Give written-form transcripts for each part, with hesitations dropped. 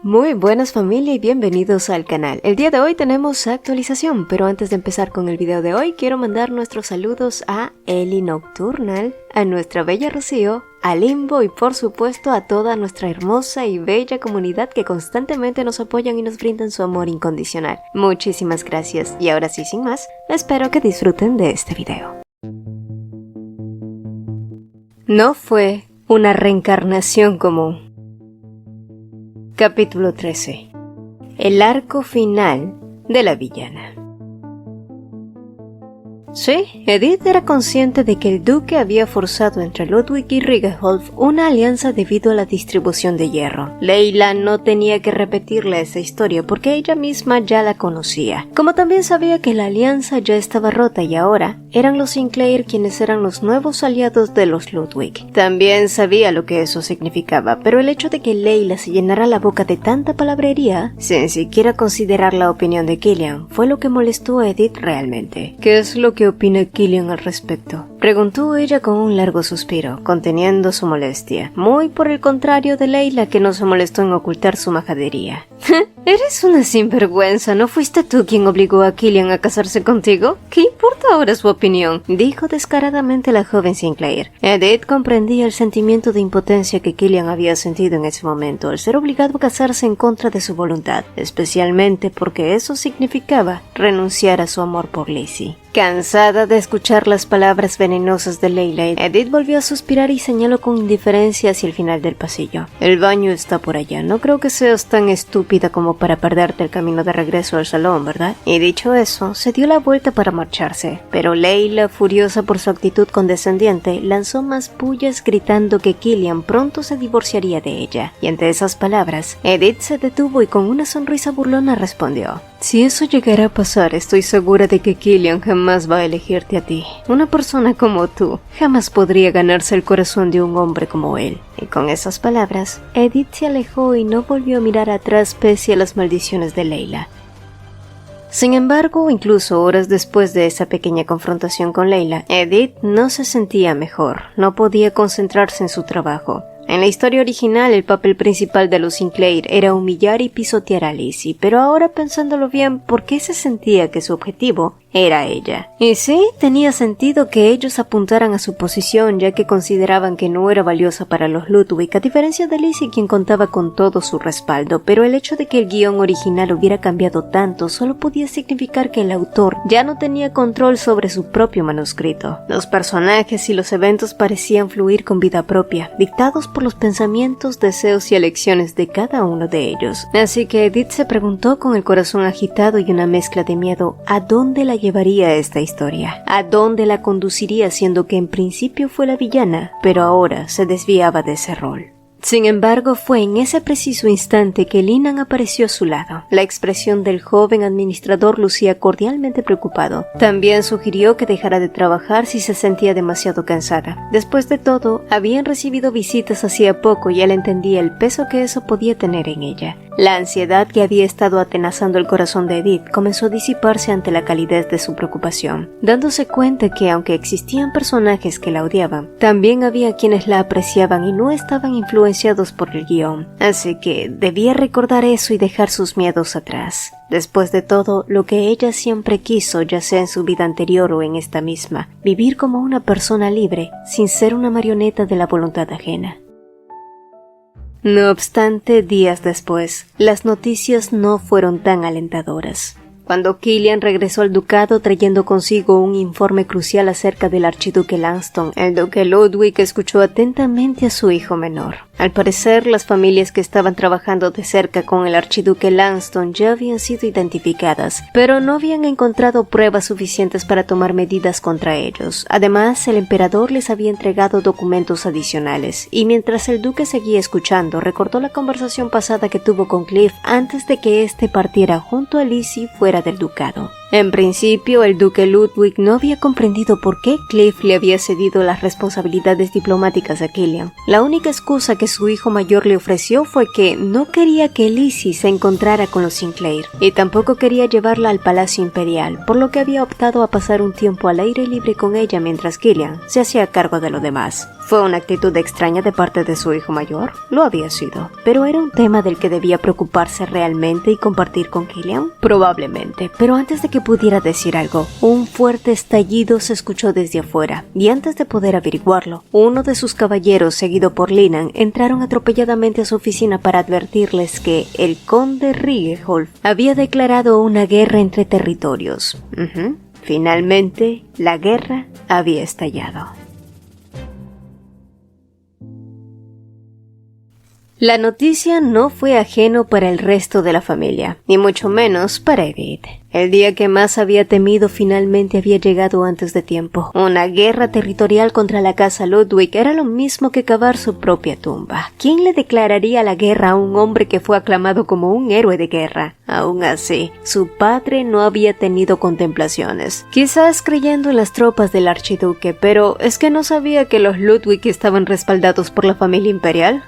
Muy buenas familia y bienvenidos al canal. El día de hoy tenemos actualización, pero antes de empezar con el video de hoy quiero mandar nuestros saludos a Eli Nocturnal, a nuestra bella Rocío, a Limbo y por supuesto a toda nuestra hermosa y bella comunidad que constantemente nos apoyan y nos brindan su amor incondicional. Muchísimas gracias y ahora sí, sin más, espero que disfruten de este video. No fue una reencarnación común. Capítulo 13. El arco final de la villana. Sí, Edith era consciente de que el duque había forzado entre Ludwig y Rigeholf una alianza debido a la distribución de hierro. Leila no tenía que repetirle esa historia porque ella misma ya la conocía, como también sabía que la alianza ya estaba rota y ahora eran los Sinclair quienes eran los nuevos aliados de los Ludwig. También sabía lo que eso significaba, pero el hecho de que Leila se llenara la boca de tanta palabrería, sin siquiera considerar la opinión de Killian, fue lo que molestó a Edith realmente. ¿Qué es lo que opina Killian al respecto?, preguntó ella con un largo suspiro, conteniendo su molestia, muy por el contrario de Leila, que no se molestó en ocultar su majadería. Eres una sinvergüenza, ¿no fuiste tú quien obligó a Killian a casarse contigo? ¿Qué importa ahora su opinión?, dijo descaradamente la joven Sinclair. Edith comprendía el sentimiento de impotencia que Killian había sentido en ese momento al ser obligado a casarse en contra de su voluntad, especialmente porque eso significaba renunciar a su amor por Lizzie. Cansada de escuchar las palabras venenosas de Leila, Edith volvió a suspirar y señaló con indiferencia hacia el final del pasillo. El baño está por allá, no creo que seas tan estúpida como para perderte el camino de regreso al salón, ¿verdad? Y dicho eso, se dio la vuelta para marcharse, pero Leila, furiosa por su actitud condescendiente, lanzó más pullas gritando que Killian pronto se divorciaría de ella. Y ante esas palabras, Edith se detuvo y con una sonrisa burlona respondió: si eso llegara a pasar, estoy segura de que Killian jamás va a elegirte a ti. Una persona como tú jamás podría ganarse el corazón de un hombre como él. Y con esas palabras, Edith se alejó y no volvió a mirar atrás pese a las maldiciones de Leila. Sin embargo, incluso horas después de esa pequeña confrontación con Leila, Edith no se sentía mejor, no podía concentrarse en su trabajo. En la historia original, el papel principal de los Sinclair era humillar y pisotear a Lizzie, pero ahora pensándolo bien, ¿por qué se sentía que su objetivo era ella? Y sí, tenía sentido que ellos apuntaran a su posición, ya que consideraban que no era valiosa para los Ludwig, a diferencia de Lizzie, quien contaba con todo su respaldo, pero el hecho de que el guión original hubiera cambiado tanto solo podía significar que el autor ya no tenía control sobre su propio manuscrito. Los personajes y los eventos parecían fluir con vida propia, dictados por los pensamientos, deseos y elecciones de cada uno de ellos. Así que Edith se preguntó con el corazón agitado y una mezcla de miedo a dónde la llevaría esta historia, a dónde la conduciría, siendo que en principio fue la villana, pero ahora se desviaba de ese rol. Sin embargo, fue en ese preciso instante que Linan apareció a su lado. La expresión del joven administrador lucía cordialmente preocupado. También sugirió que dejara de trabajar si se sentía demasiado cansada. Después de todo, habían recibido visitas hacía poco y él entendía el peso que eso podía tener en ella. La ansiedad que había estado atenazando el corazón de Edith comenzó a disiparse ante la calidez de su preocupación, dándose cuenta que aunque existían personajes que la odiaban, también había quienes la apreciaban y no estaban influenciados por el guión, así que debía recordar eso y dejar sus miedos atrás. Después de todo, lo que ella siempre quiso, ya sea en su vida anterior o en esta misma, vivir como una persona libre, sin ser una marioneta de la voluntad ajena. No obstante, días después, las noticias no fueron tan alentadoras. Cuando Killian regresó al ducado trayendo consigo un informe crucial acerca del archiduque Langston, el duque Ludwig escuchó atentamente a su hijo menor. Al parecer, las familias que estaban trabajando de cerca con el archiduque Langston ya habían sido identificadas, pero no habían encontrado pruebas suficientes para tomar medidas contra ellos. Además, el emperador les había entregado documentos adicionales, y mientras el duque seguía escuchando, recordó la conversación pasada que tuvo con Cliff antes de que éste partiera junto a Lizzie fuera del ducado. En principio, el duque Ludwig no había comprendido por qué Cliff le había cedido las responsabilidades diplomáticas a Killian. La única excusa que su hijo mayor le ofreció fue que no quería que Lizzie se encontrara con los Sinclair y tampoco quería llevarla al Palacio Imperial, por lo que había optado a pasar un tiempo al aire libre con ella mientras Killian se hacía cargo de lo demás. ¿Fue una actitud extraña de parte de su hijo mayor? Lo había sido, pero ¿era un tema del que debía preocuparse realmente y compartir con Killian? Probablemente, pero antes de que pudiera decir algo, un fuerte estallido se escuchó desde afuera, y antes de poder averiguarlo, uno de sus caballeros, seguido por Linan, entraron atropelladamente a su oficina para advertirles que el conde Rigeholf había declarado una guerra entre territorios. Finalmente, la guerra había estallado. La noticia no fue ajeno para el resto de la familia, ni mucho menos para Edith. El día que más había temido finalmente había llegado antes de tiempo. Una guerra territorial contra la casa Ludwig era lo mismo que cavar su propia tumba. ¿Quién le declararía la guerra a un hombre que fue aclamado como un héroe de guerra? Aún así, su padre no había tenido contemplaciones. Quizás creyendo en las tropas del archiduque, pero ¿es que no sabía que los Ludwig estaban respaldados por la familia imperial?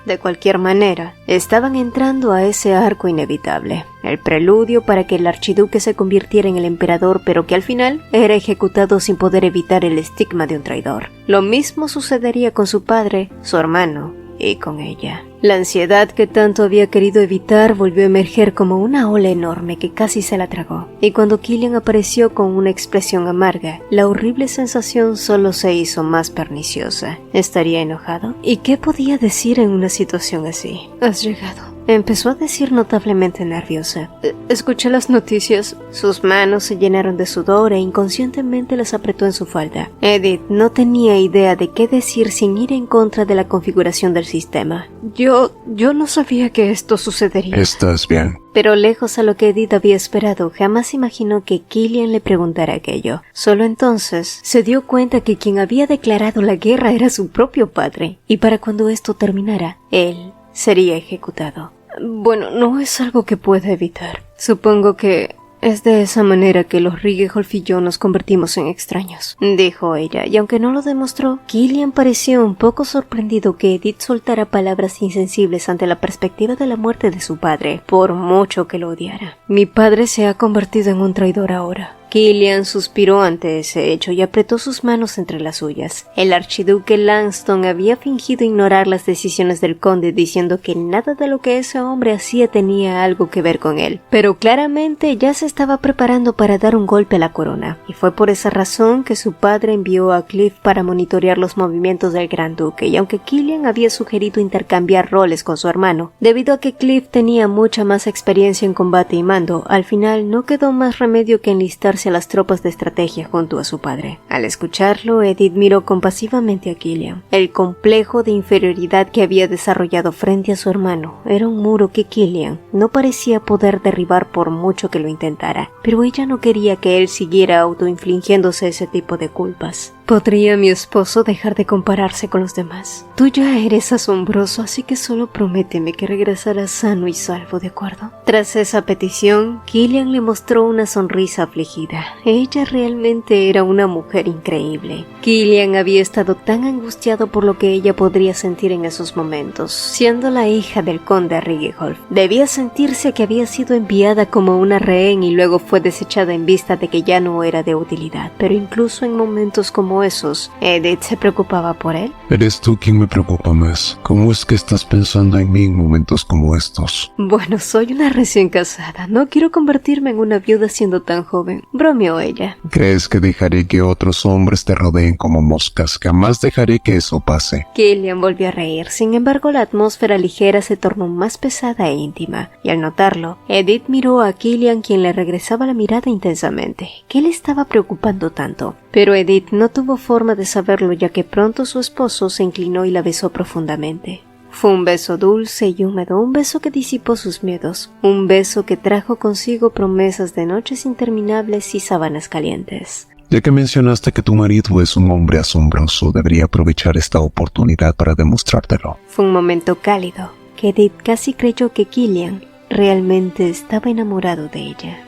De cualquier manera, estaban entrando a ese arco inevitable. El preludio para que el archiduque se convirtiera en el emperador, pero que al final era ejecutado sin poder evitar el estigma de un traidor. Lo mismo sucedería con su padre, su hermano y con ella. La ansiedad que tanto había querido evitar volvió a emerger como una ola enorme que casi se la tragó. Y cuando Killian apareció con una expresión amarga, la horrible sensación solo se hizo más perniciosa. ¿Estaría enojado? ¿Y qué podía decir en una situación así? Has llegado. Empezó a decir notablemente nerviosa. Escuché las noticias. Sus manos se llenaron de sudor e inconscientemente las apretó en su falda. Edith no tenía idea de qué decir sin ir en contra de la configuración del sistema. Yo no sabía que esto sucedería. ¿Estás bien? Pero lejos a lo que Edith había esperado, jamás imaginó que Killian le preguntara aquello. Solo entonces se dio cuenta que quien había declarado la guerra era su propio padre, y para cuando esto terminara, él sería ejecutado. Bueno, no es algo que pueda evitar. Supongo que es de esa manera que los Rigeholf y yo nos convertimos en extraños, dijo ella, y aunque no lo demostró, Killian pareció un poco sorprendido que Edith soltara palabras insensibles ante la perspectiva de la muerte de su padre, por mucho que lo odiara. Mi padre se ha convertido en un traidor ahora. Killian suspiró ante ese hecho y apretó sus manos entre las suyas. El archiduque Langston había fingido ignorar las decisiones del conde, diciendo que nada de lo que ese hombre hacía tenía algo que ver con él, pero claramente ya se estaba preparando para dar un golpe a la corona, y fue por esa razón que su padre envió a Cliff para monitorear los movimientos del gran duque, y aunque Killian había sugerido intercambiar roles con su hermano, debido a que Cliff tenía mucha más experiencia en combate y mando, al final no quedó más remedio que enlistarse a las tropas de estrategia junto a su padre. Al escucharlo, Edith miró compasivamente a Killian. El complejo de inferioridad que había desarrollado frente a su hermano era un muro que Killian no parecía poder derribar por mucho que lo intentara, pero ella no quería que él siguiera autoinfligiéndose ese tipo de culpas. ¿Podría mi esposo dejar de compararse con los demás? Tú ya eres asombroso, así que solo prométeme que regresarás sano y salvo, ¿de acuerdo? Tras esa petición, Killian le mostró una sonrisa afligida. Ella realmente era una mujer increíble. Killian había estado tan angustiado por lo que ella podría sentir en esos momentos, siendo la hija del conde Rigeholf. Debía sentirse que había sido enviada como una rehén y luego fue desechada en vista de que ya no era de utilidad, pero incluso en momentos como esos, Edith se preocupaba por él. Eres tú quien me preocupa más. ¿Cómo es que estás pensando en mí en momentos como estos? Bueno, soy una recién casada. No quiero convertirme en una viuda siendo tan joven. Bromeó ella. ¿Crees que dejaré que otros hombres te rodeen como moscas? Jamás dejaré que eso pase. Killian volvió a reír. Sin embargo, la atmósfera ligera se tornó más pesada e íntima. Y al notarlo, Edith miró a Killian, quien le regresaba la mirada intensamente. ¿Qué le estaba preocupando tanto? Pero Edith no tuvo forma de saberlo, ya que pronto su esposo se inclinó y la besó profundamente. Fue un beso dulce y húmedo, un beso que disipó sus miedos, un beso que trajo consigo promesas de noches interminables y sábanas calientes. Ya que mencionaste que tu marido es un hombre asombroso, debería aprovechar esta oportunidad para demostrártelo. Fue un momento cálido, que Edith casi creyó que Killian realmente estaba enamorado de ella.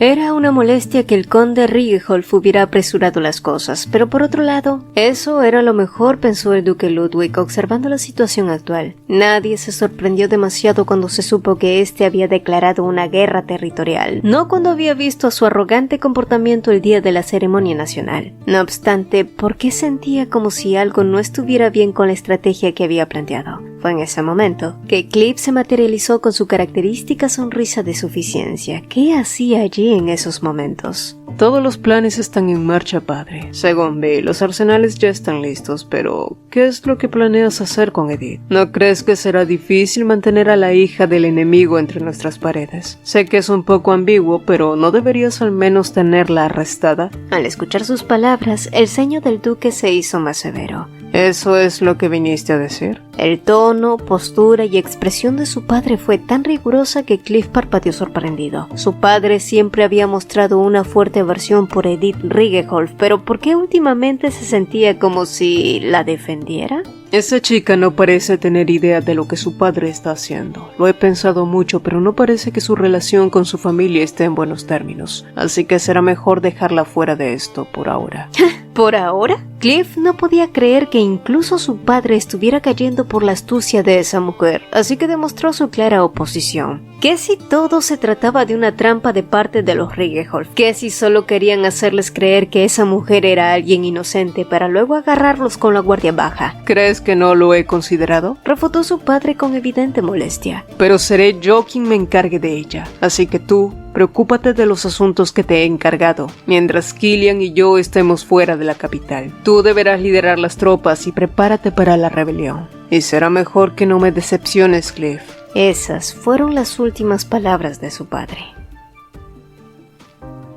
Era una molestia que el conde Rigeholf hubiera apresurado las cosas, pero por otro lado, eso era lo mejor, pensó el duque Ludwig observando la situación actual. Nadie se sorprendió demasiado cuando se supo que éste había declarado una guerra territorial, no cuando había visto su arrogante comportamiento el día de la ceremonia nacional. No obstante, ¿por qué sentía como si algo no estuviera bien con la estrategia que había planteado? Fue en ese momento que Cliff se materializó con su característica sonrisa de suficiencia. ¿Qué hacía allí en esos momentos? Todos los planes están en marcha, padre. Según vi, los arsenales ya están listos, pero ¿qué es lo que planeas hacer con Edith? ¿No crees que será difícil mantener a la hija del enemigo entre nuestras paredes? Sé que es un poco ambiguo, pero ¿no deberías al menos tenerla arrestada? Al escuchar sus palabras, el ceño del duque se hizo más severo. ¿Eso es lo que viniste a decir? El tono, postura y expresión de su padre fue tan rigurosa que Cliff parpadeó sorprendido. Su padre siempre había mostrado una fuerte aversión por Edith Rigeholf, pero ¿por qué últimamente se sentía como si la defendiera? Esa chica no parece tener idea de lo que su padre está haciendo. Lo he pensado mucho, pero no parece que su relación con su familia esté en buenos términos. Así que será mejor dejarla fuera de esto por ahora. ¿Por ahora? Cliff no podía creer que incluso su padre estuviera cayendo por la astucia de esa mujer, así que demostró su clara oposición. ¿Qué si todo se trataba de una trampa de parte de los Rigeholf? ¿Qué si solo querían hacerles creer que esa mujer era alguien inocente para luego agarrarlos con la guardia baja? ¿Crees que no lo he considerado? Refutó su padre con evidente molestia. Pero seré yo quien me encargue de ella, así que tú, preocúpate de los asuntos que te he encargado, mientras Killian y yo estemos fuera de la capital. Tú deberás liderar las tropas y prepárate para la rebelión. Y será mejor que no me decepciones, Cliff. Esas fueron las últimas palabras de su padre.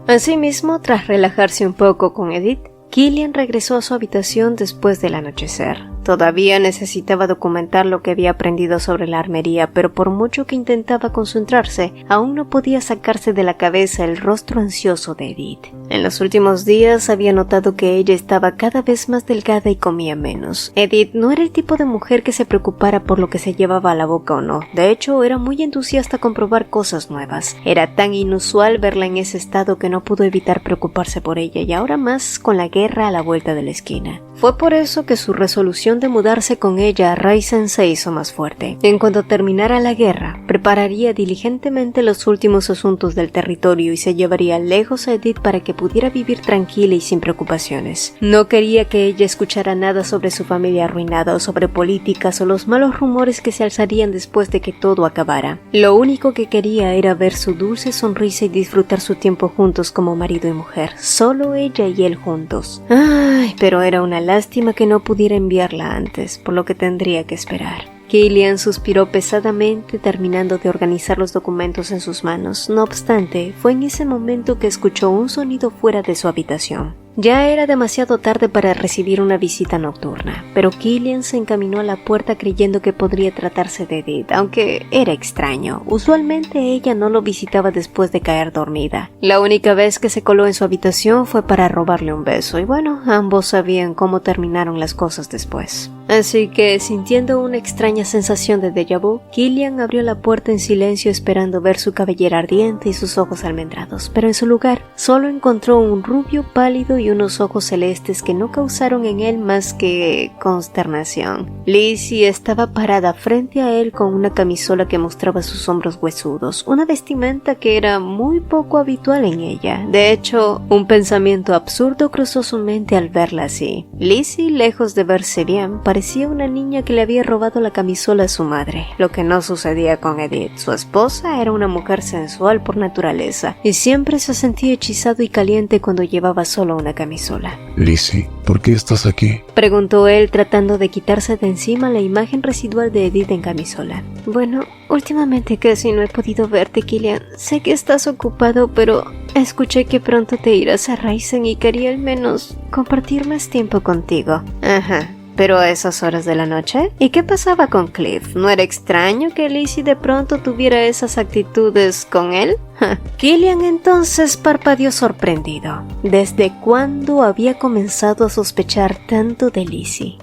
Asimismo, tras relajarse un poco con Edith, Killian regresó a su habitación después del anochecer. Todavía necesitaba documentar lo que había aprendido sobre la armería, pero por mucho que intentaba concentrarse, aún no podía sacarse de la cabeza el rostro ansioso de Edith. En los últimos días había notado que ella estaba cada vez más delgada y comía menos. Edith no era el tipo de mujer que se preocupara por lo que se llevaba a la boca o no. De hecho, era muy entusiasta con probar cosas nuevas. Era tan inusual verla en ese estado que no pudo evitar preocuparse por ella, y ahora más con la guerra a la vuelta de la esquina. Fue por eso que su resolución de mudarse con ella a Raizen se hizo más fuerte. En cuanto terminara la guerra, prepararía diligentemente los últimos asuntos del territorio y se llevaría lejos a Edith para que pudiera vivir tranquila y sin preocupaciones. No quería que ella escuchara nada sobre su familia arruinada o sobre políticas o los malos rumores que se alzarían después de que todo acabara. Lo único que quería era ver su dulce sonrisa y disfrutar su tiempo juntos como marido y mujer, solo ella y él juntos. Ay, pero era una lástima que no pudiera enviarla antes, por lo que tendría que esperar. Killian suspiró pesadamente terminando de organizar los documentos en sus manos. No obstante, fue en ese momento que escuchó un sonido fuera de su habitación. Ya era demasiado tarde para recibir una visita nocturna, pero Killian se encaminó a la puerta creyendo que podría tratarse de Edith, aunque era extraño. Usualmente ella no lo visitaba después de caer dormida. La única vez que se coló en su habitación fue para robarle un beso, y bueno, ambos sabían cómo terminaron las cosas después. Así que, sintiendo una extraña sensación de déjà vu, Killian abrió la puerta en silencio esperando ver su cabellera ardiente y sus ojos almendrados, pero en su lugar solo encontró un rubio pálido y unos ojos celestes que no causaron en él más que consternación. Lizzie estaba parada frente a él con una camisola que mostraba sus hombros huesudos, una vestimenta que era muy poco habitual en ella. De hecho, un pensamiento absurdo cruzó su mente al verla así. Lizzie, lejos de verse bien, parecía una niña que le había robado la camisola a su madre, lo que no sucedía con Edith. Su esposa era una mujer sensual por naturaleza, y siempre se sentía hechizado y caliente cuando llevaba solo una camisola. Lizzie, ¿por qué estás aquí? Preguntó él tratando de quitarse de encima la imagen residual de Edith en camisola. Bueno, últimamente casi no he podido verte, Killian. Sé que estás ocupado, pero escuché que pronto te irás a Raizen y quería al menos compartir más tiempo contigo. Ajá. ¿Pero a esas horas de la noche? ¿Y qué pasaba con Cliff? ¿No era extraño que Lizzie de pronto tuviera esas actitudes con él? Killian entonces parpadeó sorprendido. ¿Desde cuándo había comenzado a sospechar tanto de Lizzie?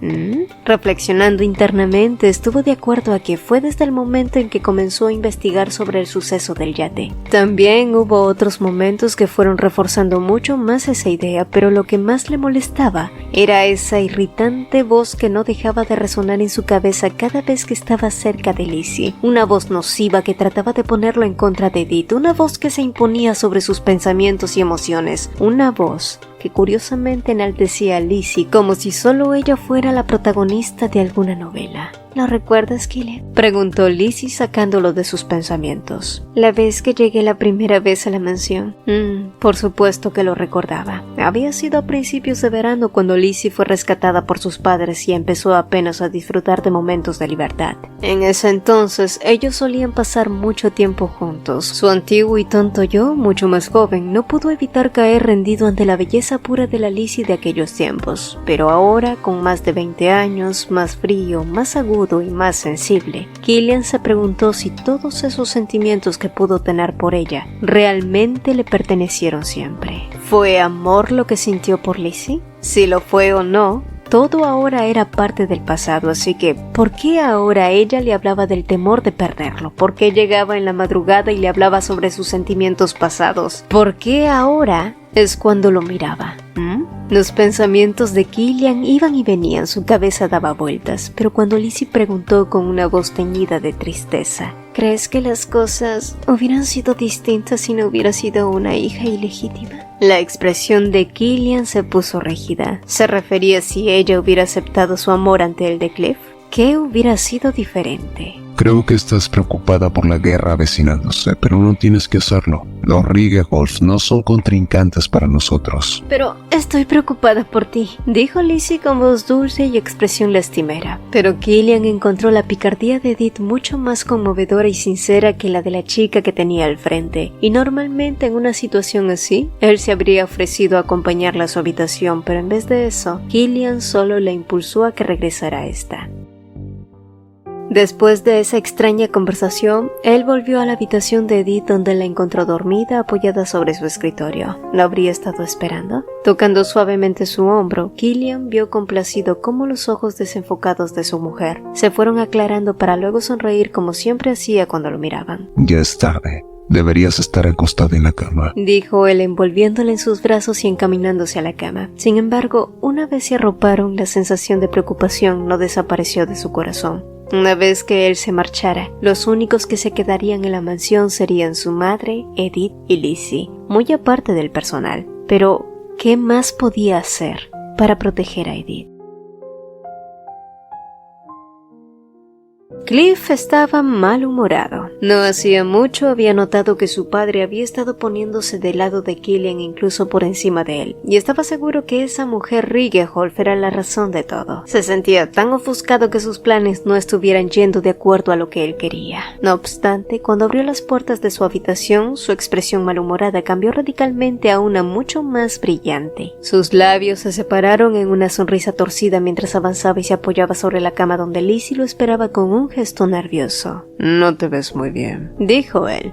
Reflexionando internamente, estuvo de acuerdo a que fue desde el momento en que comenzó a investigar sobre el suceso del yate. También hubo otros momentos que fueron reforzando mucho más esa idea, pero lo que más le molestaba era esa irritante voz que no dejaba de resonar en su cabeza cada vez que estaba cerca de Lizzie. Una voz nociva que trataba de ponerlo en contra de Edith, una voz que se imponía sobre sus pensamientos y emociones, una voz que curiosamente enaltecía a Lizzie como si solo ella fuera la protagonista de alguna novela. ¿Lo recuerdas, Killian?, preguntó Lizzie sacándolo de sus pensamientos. ¿La vez que llegué la primera vez a la mansión? Por supuesto que lo recordaba. Había sido a principios de verano cuando Lizzie fue rescatada por sus padres y empezó apenas a disfrutar de momentos de libertad. En ese entonces, ellos solían pasar mucho tiempo juntos. Su antiguo y tonto yo, mucho más joven, no pudo evitar caer rendido ante la belleza pura de la Lizzie de aquellos tiempos. Pero ahora, con más de 20 años, más frío, más agudo y más sensible, Killian se preguntó si todos esos sentimientos que pudo tener por ella realmente le pertenecieron siempre. ¿Fue amor lo que sintió por Lizzie? Si lo fue o no, todo ahora era parte del pasado, así que ¿por qué ahora ella le hablaba del temor de perderlo? ¿Por qué llegaba en la madrugada y le hablaba sobre sus sentimientos pasados? ¿Por qué ahora es cuando lo miraba? Los pensamientos de Killian iban y venían, su cabeza daba vueltas, pero cuando Lizzie preguntó con una voz teñida de tristeza, ¿crees que las cosas hubieran sido distintas si no hubiera sido una hija ilegítima? La expresión de Killian se puso rígida. ¿Se refería si ella hubiera aceptado su amor ante el de Cliff? ¿Qué hubiera sido diferente? Creo que estás preocupada por la guerra avecinándose, pero no tienes que hacerlo. Los Riegelhoff no son contrincantes para nosotros. Pero estoy preocupada por ti, dijo Lizzie con voz dulce y expresión lastimera. Pero Killian encontró la picardía de Edith mucho más conmovedora y sincera que la de la chica que tenía al frente. Y normalmente en una situación así, él se habría ofrecido a acompañarla a su habitación, pero en vez de eso, Killian solo la impulsó a que regresara a esta. Después de esa extraña conversación, él volvió a la habitación de Edith donde la encontró dormida apoyada sobre su escritorio. ¿La habría estado esperando? Tocando suavemente su hombro, Killian vio complacido cómo los ojos desenfocados de su mujer se fueron aclarando para luego sonreír como siempre hacía cuando lo miraban. Ya es tarde. Deberías estar acostada en la cama, dijo él envolviéndola en sus brazos y encaminándose a la cama. Sin embargo, una vez se arroparon, la sensación de preocupación no desapareció de su corazón. Una vez que él se marchara, los únicos que se quedarían en la mansión serían su madre, Edith y Lizzie, muy aparte del personal. Pero, ¿qué más podía hacer para proteger a Edith? Cliff estaba malhumorado. No hacía mucho había notado que su padre había estado poniéndose del lado de Killian incluso por encima de él, y estaba seguro que esa mujer Riegelhoff era la razón de todo. Se sentía tan ofuscado que sus planes no estuvieran yendo de acuerdo a lo que él quería. No obstante, cuando abrió las puertas de su habitación, su expresión malhumorada cambió radicalmente a una mucho más brillante. Sus labios se separaron en una sonrisa torcida mientras avanzaba y se apoyaba sobre la cama donde Lizzie lo esperaba con un gesto nervioso. No te ves muy bien, dijo él.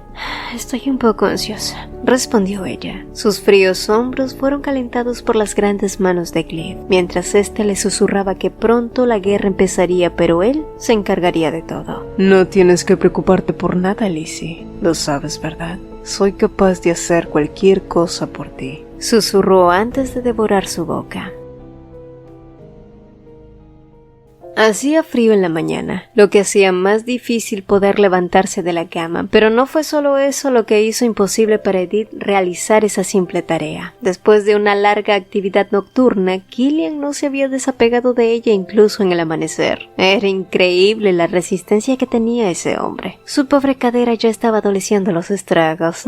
Estoy un poco ansiosa, respondió ella. Sus fríos hombros fueron calentados por las grandes manos de Cliff, mientras éste le susurraba que pronto la guerra empezaría, pero él se encargaría de todo. No tienes que preocuparte por nada, Lizzie. Lo sabes, ¿verdad? Soy capaz de hacer cualquier cosa por ti, susurró antes de devorar su boca. Hacía frío en la mañana, lo que hacía más difícil poder levantarse de la cama, pero no fue solo eso lo que hizo imposible para Edith realizar esa simple tarea. Después de una larga actividad nocturna, Killian no se había desapegado de ella incluso en el amanecer. Era increíble la resistencia que tenía ese hombre. Su pobre cadera ya estaba adoleciendo los estragos.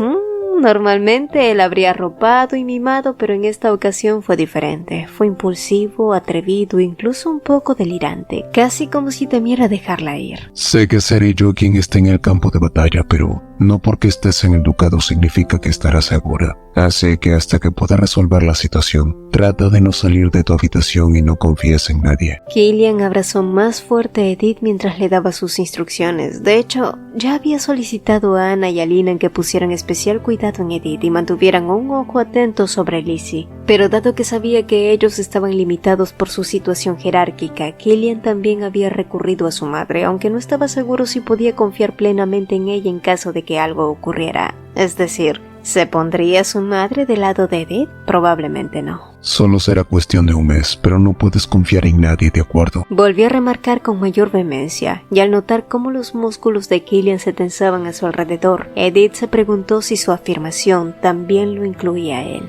Normalmente él habría arropado y mimado, pero en esta ocasión fue diferente. Fue impulsivo, atrevido, incluso un poco delirante, casi como si temiera dejarla ir. Sé que seré yo quien esté en el campo de batalla, pero No porque estés en el ducado significa que estarás segura. Así que hasta que pueda resolver la situación, trata de no salir de tu habitación y no confíes en nadie. Killian abrazó más fuerte a Edith mientras le daba sus instrucciones. De hecho, ya había solicitado a Anna y a Lina que pusieran especial cuidado en Edith y mantuvieran un ojo atento sobre Lizzie. Pero dado que sabía que ellos estaban limitados por su situación jerárquica, Killian también había recurrido a su madre, aunque no estaba seguro si podía confiar plenamente en ella en caso de que algo ocurriera. Es decir, ¿se pondría su madre del lado de Edith? Probablemente no. Solo será cuestión de un mes, pero no puedes confiar en nadie, ¿de acuerdo? Volvió a remarcar con mayor vehemencia, y al notar cómo los músculos de Killian se tensaban a su alrededor, Edith se preguntó si su afirmación también lo incluía a él.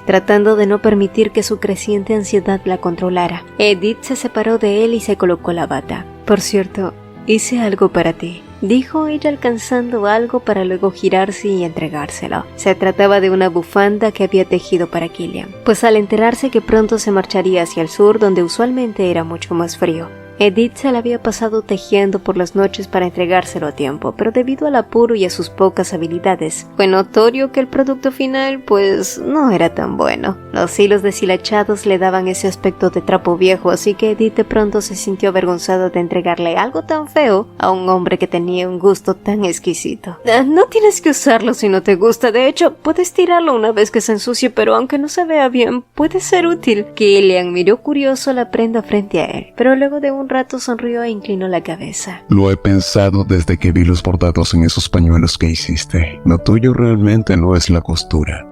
Tratando de no permitir que su creciente ansiedad la controlara, Edith se separó de él y se colocó la bata. Por cierto, hice algo para ti, dijo ella alcanzando algo para luego girarse y entregárselo. Se trataba de una bufanda que había tejido para Killian, pues al enterarse que pronto se marcharía hacia el sur, donde usualmente era mucho más frío, Edith se la había pasado tejiendo por las noches para entregárselo a tiempo, pero debido al apuro y a sus pocas habilidades, fue notorio que el producto final, pues, no era tan bueno. Los hilos deshilachados le daban ese aspecto de trapo viejo, así que Edith de pronto se sintió avergonzada de entregarle algo tan feo a un hombre que tenía un gusto tan exquisito. No tienes que usarlo si no te gusta, de hecho, puedes tirarlo una vez que se ensucie, pero aunque no se vea bien, puede ser útil. Killian miró curioso la prenda frente a él, pero luego de un rato sonrió e inclinó la cabeza. Lo he pensado desde que vi los bordados en esos pañuelos que hiciste. Lo tuyo realmente no es la costura.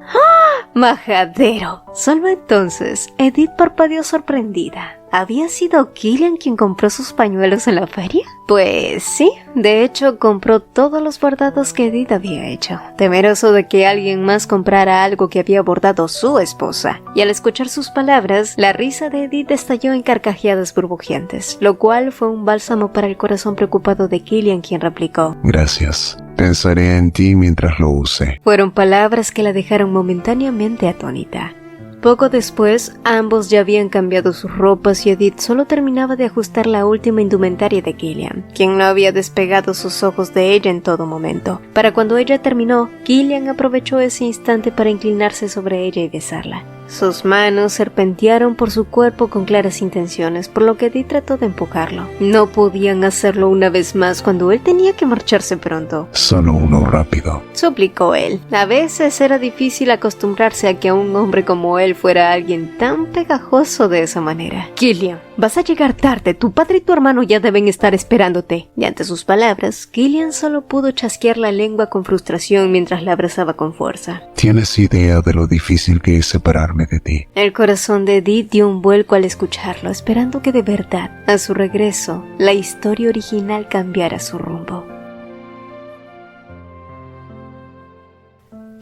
¡Majadero! Solo entonces, Edith parpadeó sorprendida. ¿Había sido Killian quien compró sus pañuelos en la feria? Pues sí, de hecho compró todos los bordados que Edith había hecho, temeroso de que alguien más comprara algo que había bordado su esposa. Y al escuchar sus palabras, la risa de Edith estalló en carcajadas burbujeantes, lo cual fue un bálsamo para el corazón preocupado de Killian, quien replicó: Gracias. Pensaré en ti mientras lo use. Fueron palabras que la dejaron momentáneamente atónita. Poco después, ambos ya habían cambiado sus ropas y Edith solo terminaba de ajustar la última indumentaria de Killian, quien no había despegado sus ojos de ella en todo momento. Para cuando ella terminó, Killian aprovechó ese instante para inclinarse sobre ella y besarla. Sus manos serpentearon por su cuerpo con claras intenciones, por lo que Edith trató de empujarlo. No podían hacerlo una vez más cuando él tenía que marcharse pronto. Solo uno rápido, suplicó él. A veces era difícil acostumbrarse a que un hombre como él fuera alguien tan pegajoso de esa manera. Killian, vas a llegar tarde, tu padre y tu hermano ya deben estar esperándote. Y ante sus palabras, Killian solo pudo chasquear la lengua con frustración mientras la abrazaba con fuerza. ¿Tienes idea de lo difícil que es separarme de ti? El corazón de Edith dio un vuelco al escucharlo, esperando que de verdad, a su regreso, la historia original cambiara su rumbo.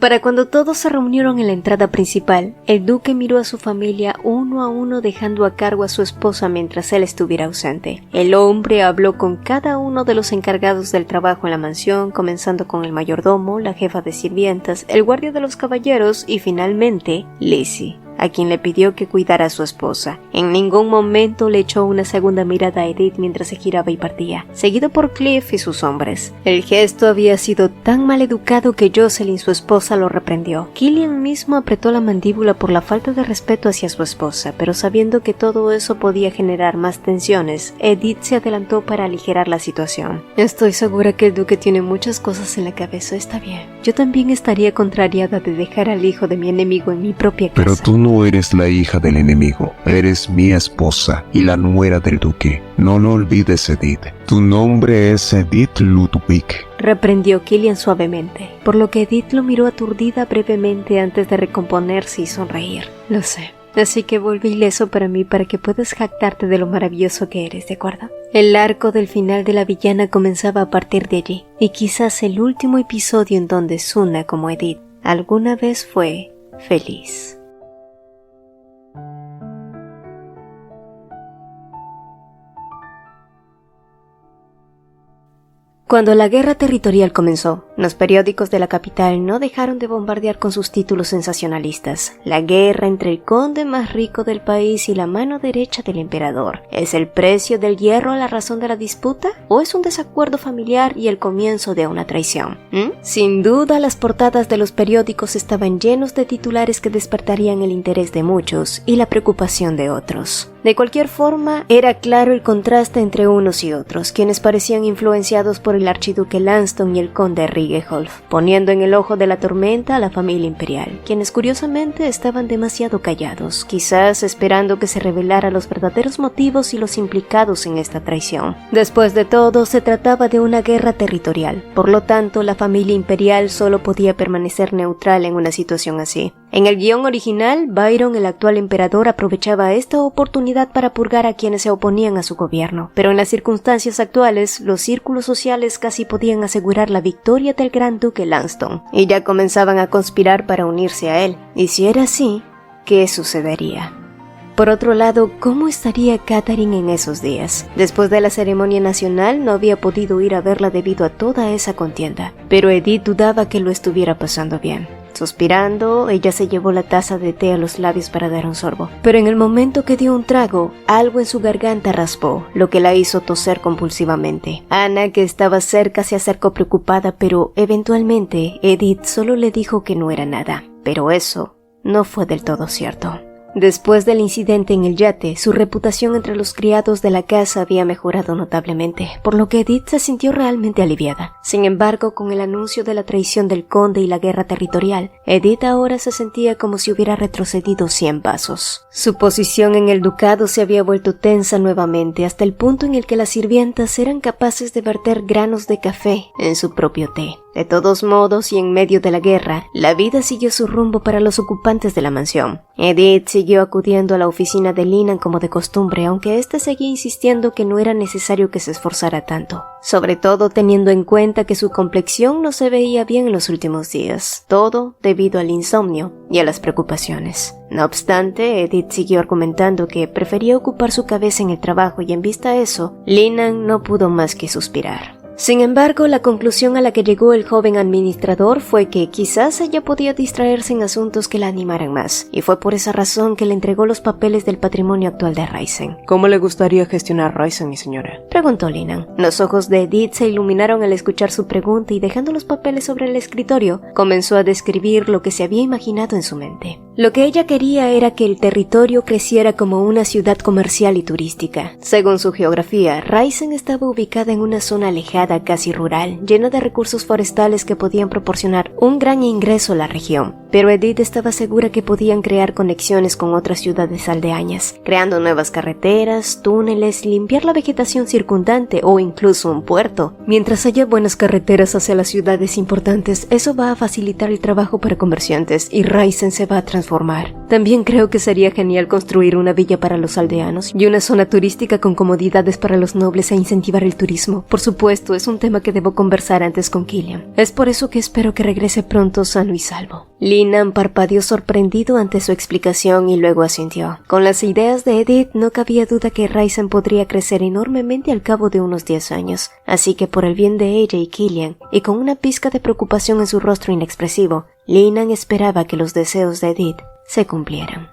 Para cuando todos se reunieron en la entrada principal, el duque miró a su familia uno a uno, dejando a cargo a su esposa mientras él estuviera ausente. El hombre habló con cada uno de los encargados del trabajo en la mansión, comenzando con el mayordomo, la jefa de sirvientas, el guardia de los caballeros y finalmente Lizzie, a quien le pidió que cuidara a su esposa. En ningún momento le echó una segunda mirada a Edith mientras se giraba y partía, seguido por Cliff y sus hombres. El gesto había sido tan mal educado que Jocelyn, su esposa, lo reprendió. Killian mismo apretó la mandíbula por la falta de respeto hacia su esposa, pero sabiendo que todo eso podía generar más tensiones, Edith se adelantó para aligerar la situación. Estoy segura que el duque tiene muchas cosas en la cabeza, está bien. Yo también estaría contrariada de dejar al hijo de mi enemigo en mi propia casa. Pero tú no eres la hija del enemigo, eres mi esposa y la nuera del duque. No lo olvides, Edith. Tu nombre es Edith Ludwig. Reprendió Killian suavemente, por lo que Edith lo miró aturdida brevemente antes de recomponerse y sonreír. Lo sé. Así que vuelve ileso para mí para que puedas jactarte de lo maravilloso que eres, ¿de acuerdo? El arco del final de la villana comenzaba a partir de allí, y quizás el último episodio en donde Suna, como Edith, alguna vez fue feliz. Cuando la guerra territorial comenzó, los periódicos de la capital no dejaron de bombardear con sus títulos sensacionalistas. La guerra entre el conde más rico del país y la mano derecha del emperador. ¿Es el precio del hierro la razón de la disputa? ¿O es un desacuerdo familiar y el comienzo de una traición? Sin duda, las portadas de los periódicos estaban llenos de titulares que despertarían el interés de muchos y la preocupación de otros. De cualquier forma, era claro el contraste entre unos y otros, quienes parecían influenciados por el archiduque Lanston y el conde Rigeholf, poniendo en el ojo de la tormenta a la familia imperial, quienes curiosamente estaban demasiado callados, quizás esperando que se revelara los verdaderos motivos y los implicados en esta traición. Después de todo, se trataba de una guerra territorial, por lo tanto, la familia imperial solo podía permanecer neutral en una situación así. En el guión original, Byron, el actual emperador, aprovechaba esta oportunidad para purgar a quienes se oponían a su gobierno, pero en las circunstancias actuales, los círculos sociales casi podían asegurar la victoria del gran duque Lanston, y ya comenzaban a conspirar para unirse a él. Y si era así, ¿qué sucedería? Por otro lado, ¿cómo estaría Catherine en esos días? Después de la ceremonia nacional, no había podido ir a verla debido a toda esa contienda, pero Edith dudaba que lo estuviera pasando bien. Suspirando, ella se llevó la taza de té a los labios para dar un sorbo. Pero en el momento que dio un trago, algo en su garganta raspó, lo que la hizo toser compulsivamente. Ana, que estaba cerca, se acercó preocupada, pero eventualmente Edith solo le dijo que no era nada. Pero eso no fue del todo cierto. Después del incidente en el yate, su reputación entre los criados de la casa había mejorado notablemente, por lo que Edith se sintió realmente aliviada. Sin embargo, con el anuncio de la traición del conde y la guerra territorial, Edith ahora se sentía como si hubiera retrocedido 100 pasos. Su posición en el ducado se había vuelto tensa nuevamente, hasta el punto en el que las sirvientas eran capaces de verter granos de café en su propio té. De todos modos, y en medio de la guerra, la vida siguió su rumbo para los ocupantes de la mansión. Edith siguió acudiendo a la oficina de Linan como de costumbre, aunque éste seguía insistiendo que no era necesario que se esforzara tanto. Sobre todo teniendo en cuenta que su complexión no se veía bien en los últimos días, todo debido al insomnio y a las preocupaciones. No obstante, Edith siguió argumentando que prefería ocupar su cabeza en el trabajo y en vista a eso, Linan no pudo más que suspirar. Sin embargo, la conclusión a la que llegó el joven administrador fue que quizás ella podía distraerse en asuntos que la animaran más, y fue por esa razón que le entregó los papeles del patrimonio actual de Raizen. ¿Cómo le gustaría gestionar Raizen, mi señora?, preguntó Linan. Los ojos de Edith se iluminaron al escuchar su pregunta y dejando los papeles sobre el escritorio, comenzó a describir lo que se había imaginado en su mente. Lo que ella quería era que el territorio creciera como una ciudad comercial y turística. Según su geografía, Raizen estaba ubicada en una zona alejada, casi rural, llena de recursos forestales que podían proporcionar un gran ingreso a la región. Pero Edith estaba segura que podían crear conexiones con otras ciudades aldeañas, creando nuevas carreteras, túneles, limpiar la vegetación circundante o incluso un puerto. Mientras haya buenas carreteras hacia las ciudades importantes, eso va a facilitar el trabajo para comerciantes y Raizen se va a transformar. También creo que sería genial construir una villa para los aldeanos y una zona turística con comodidades para los nobles e incentivar el turismo. Por supuesto, es un tema que debo conversar antes con Killian. Es por eso que espero que regrese pronto sano y salvo. Linan parpadeó sorprendido ante su explicación y luego asintió. Con las ideas de Edith no cabía duda que Raizen podría crecer enormemente al cabo de unos 10 años, así que por el bien de ella y Killian, y con una pizca de preocupación en su rostro inexpresivo, Linan esperaba que los deseos de Edith se cumplieran.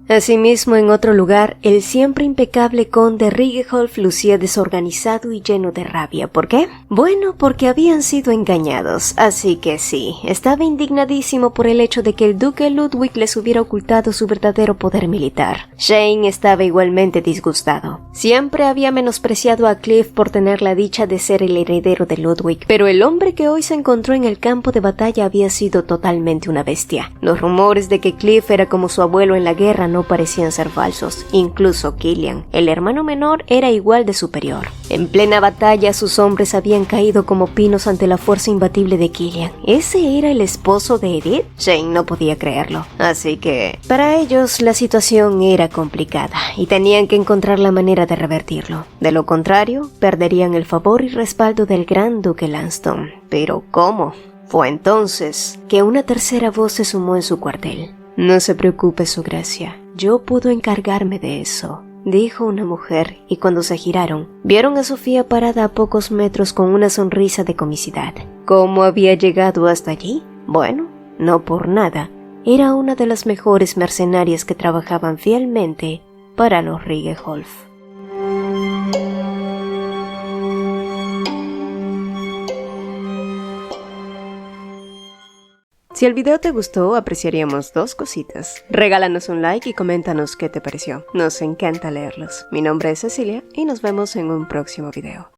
Asimismo, en otro lugar, el siempre impecable conde Rigeholf lucía desorganizado y lleno de rabia. ¿Por qué? Bueno, porque habían sido engañados, así que sí, estaba indignadísimo por el hecho de que el duque Ludwig les hubiera ocultado su verdadero poder militar. Shane estaba igualmente disgustado. Siempre había menospreciado a Cliff por tener la dicha de ser el heredero de Ludwig, pero el hombre que hoy se encontró en el campo de batalla había sido totalmente una bestia. Los rumores de que Cliff era como su abuelo en la guerra no parecían ser falsos. Incluso Killian, el hermano menor, era igual de superior. En plena batalla, sus hombres habían caído como pinos ante la fuerza imbatible de Killian. ¿Ese era el esposo de Edith? Shane no podía creerlo. Así que, para ellos, la situación era complicada y tenían que encontrar la manera de revertirlo. De lo contrario, perderían el favor y respaldo del gran duque Lanston. ¿Pero cómo? Fue entonces que una tercera voz se sumó en su cuartel. No se preocupe, su gracia. Yo puedo encargarme de eso. dijo una mujer, y cuando se giraron, vieron a Sofía parada a pocos metros con una sonrisa de comicidad. ¿Cómo había llegado hasta allí? Bueno, no por nada. Era una de las mejores mercenarias que trabajaban fielmente para los Riegeholf. Si el video te gustó, apreciaríamos 2 cositas. Regálanos un like y coméntanos qué te pareció. Nos encanta leerlos. Mi nombre es Cecilia y nos vemos en un próximo video.